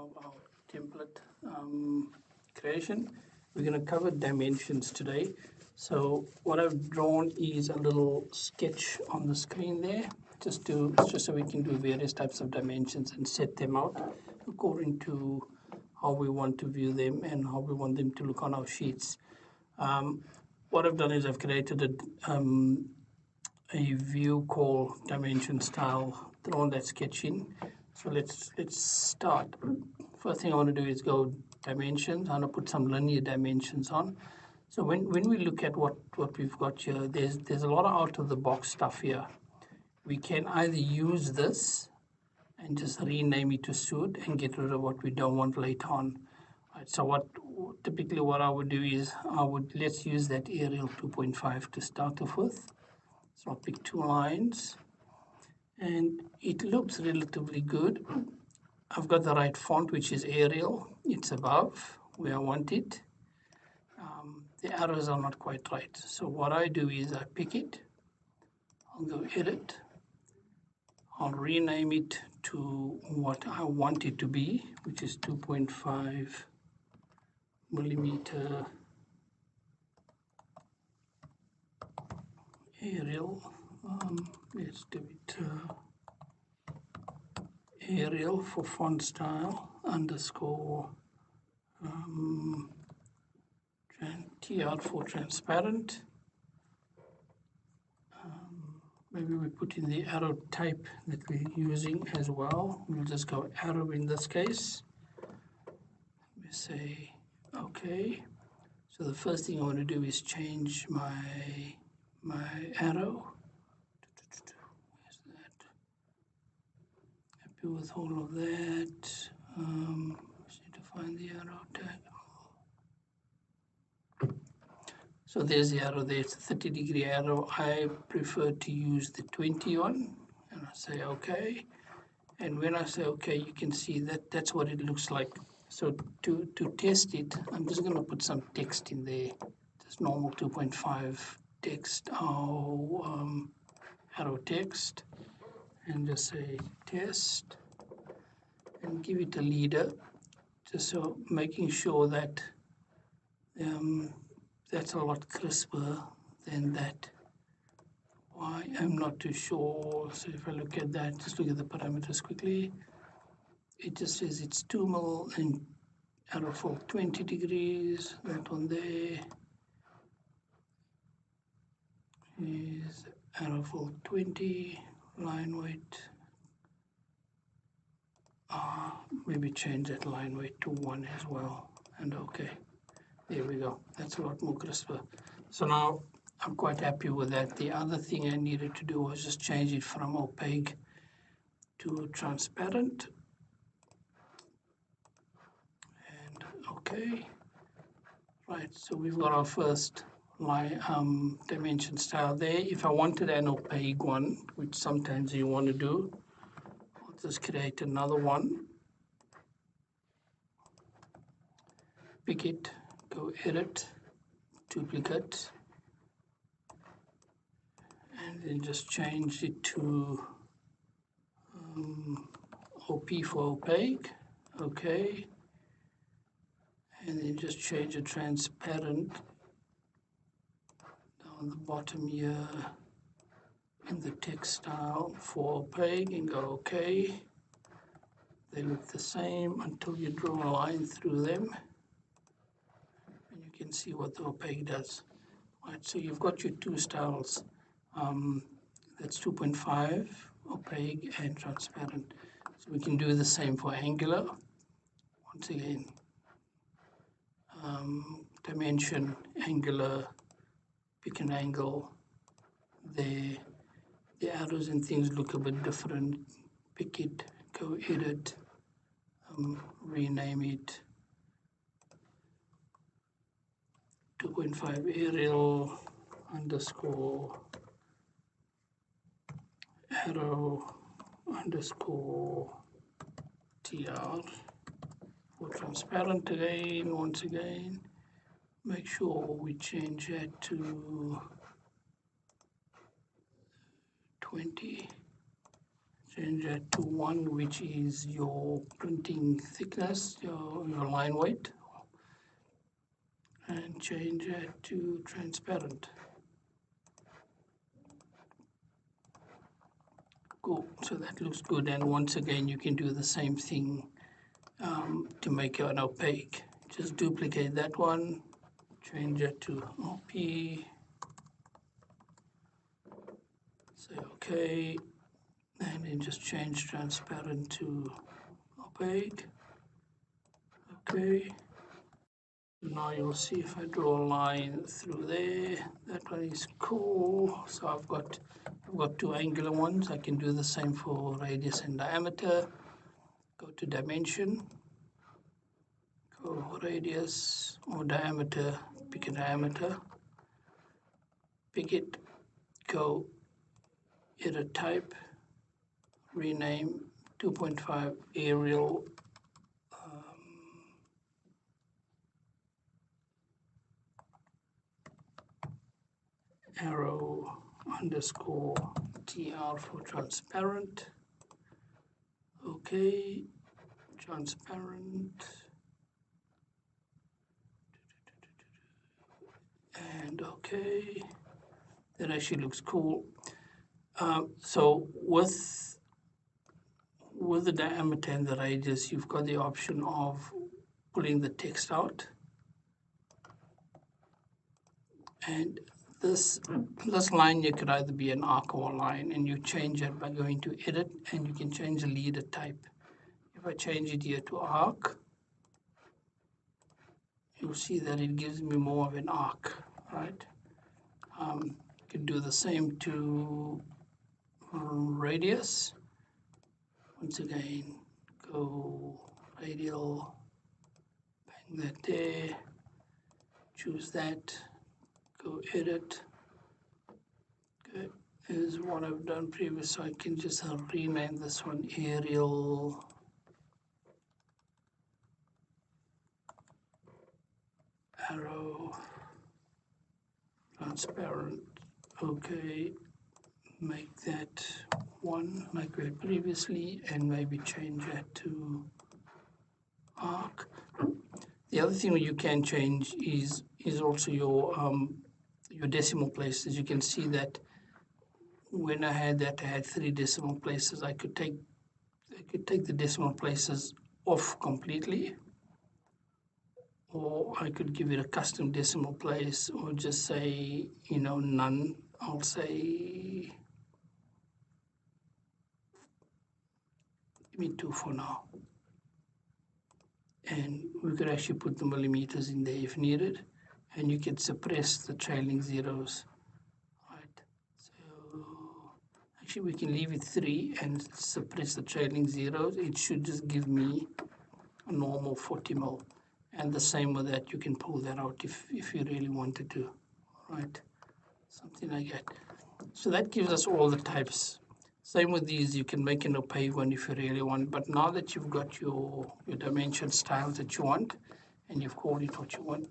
of our template creation. We're going to cover dimensions today. So what I've drawn is a little sketch on the screen there, just so we can do various types of dimensions and set them out according to how we want to view them and how we want them to look on our sheets. What I've done is I've created a view called dimension style, thrown that sketch in. So let's start. First thing I want to do is go dimensions. I want to put some linear dimensions on. So when we look at what we've got here, there's a lot of out of the box stuff here. We can either use this and just rename it to suit and get rid of what we don't want later on. Right, so typically what I would do is let's use that Arial 2.5 to start off with. So I'll pick two lines and it looks relatively good. I've got the right font, which is Arial. It's above where I want it. The arrows are not quite right. So what I do is I pick it. I'll go edit. I'll rename it to what I want it to be, which is 2.5 millimeter Arial. Let's do it Arial for font style underscore TR for transparent. Maybe we put in the arrow type that we're using as well. We'll just go arrow in this case. We say okay. So the first thing I want to do is change my arrow. Where's that? Happy with all of that. Just need to find the arrow tag. So there's the arrow there. It's a 30-degree arrow. I prefer to use the 20 one, and I say okay. And when I say okay, you can see that that's what it looks like. So to test it, I'm just going to put some text in there, just normal 2.5 text, arrow text, and just say test, and give it a leader, just so making sure that that's a lot crisper than that. Why? I'm not too sure. So if I look at that, just look at the parameters quickly. It just says it's 2 mil and arrow for 20 degrees. That one there is arrow for 20, line weight. Maybe change that line weight to 1 as well. And okay. There we go. That's a lot more crisper. So now I'm quite happy with that. The other thing I needed to do was just change it from opaque to transparent. And okay. Right, so we've got our first line dimension style there. If I wanted an opaque one, which sometimes you want to do, I'll just create another one. Pick it. Go edit, duplicate, and then just change it to OP for opaque, okay, and then just change the transparent down the bottom here in the text style for opaque and go okay. They look the same until you draw a line through them. And you can see what the opaque does. Right, so you've got your two styles. That's 2.5, opaque and transparent. So we can do the same for angular. Once again, dimension, angular, pick an angle. The arrows and things look a bit different. Pick it, go edit, rename it. 2.5 Arial underscore arrow underscore TR for transparent again. Once again, make sure we change that to 20. change that to 1, which is your printing thickness, your line weight, and change that to transparent. Cool, so that looks good. And once again, you can do the same thing to make an opaque. Just duplicate that one, change it to OP, say OK, and then just change transparent to opaque. OK. Now you'll see if I draw a line through there, that one is cool. So I've got two angular ones. I can do the same for radius and diameter. Go to dimension, go radius or diameter, pick a diameter, pick it, go edit type, rename 2.5 aerial arrow underscore tr for transparent. Okay, transparent, and okay, that actually looks cool. So with the diameter and the radius, you've got the option of pulling the text out, and this line, you could either be an arc or a line, and you change it by going to edit, and you can change the leader type. If I change it here to arc, you'll see that it gives me more of an arc, right? You can do the same to radius. Once again, go radial, bang that there, choose that, go edit. Okay, is what I've done previous, so I can just rename this one aerial arrow transparent. Okay, make that 1 like we had previously, and maybe change that to arc. The other thing you can change is also your decimal places. You can see that when I had 3 decimal places, I could take the decimal places off completely, or I could give it a custom decimal place, or just say, none. I'll say, give me 2 for now. And we could actually put the millimeters in there if needed, and you can suppress the trailing zeros, right? So actually we can leave it 3 and suppress the trailing zeros. It should just give me a normal 40 mil, and the same with that, you can pull that out if you really wanted to, right? Something like that. So that gives us all the types. Same with these, you can make an opaque one if you really want, but now that you've got your dimension styles that you want, and you've called it what you want,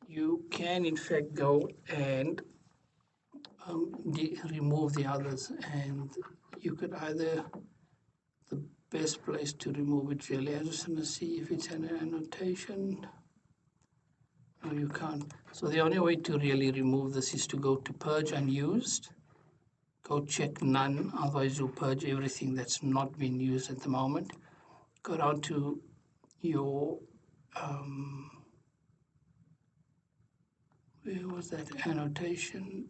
you can in fact go and remove the others, and you could either, the best place to remove it really, I just want to see if it's an annotation. No, you can't. So the only way to really remove this is to go to purge unused, go check none, otherwise you'll purge everything that's not being used at the moment. Go down to your, where was that annotation?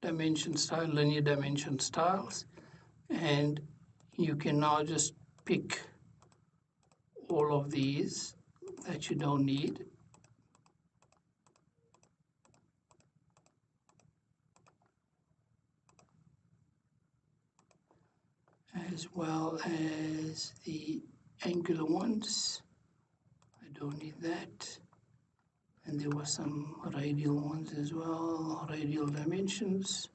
Dimension style, linear dimension styles. And you can now just pick all of these that you don't need. As well as the angular ones. I don't need that. And there were some radial ones as well, radial dimensions.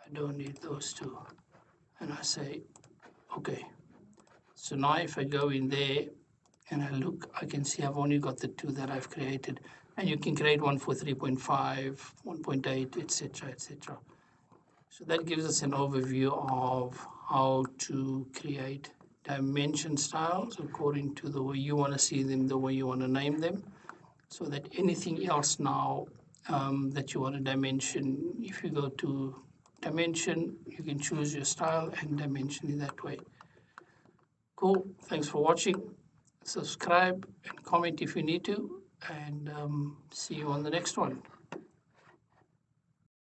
I don't need those two. And I say, okay. So now if I go in there and I look, I can see I've only got the 2 that I've created. And you can create one for 3.5, 1.8, etc., etc. So that gives us an overview of how to create dimension styles according to the way you want to see them, the way you want to name them, so that anything else now that you want to dimension, if you go to dimension, you can choose your style and dimension it that way. Cool. Thanks for watching. Subscribe and comment if you need to, and see you on the next one.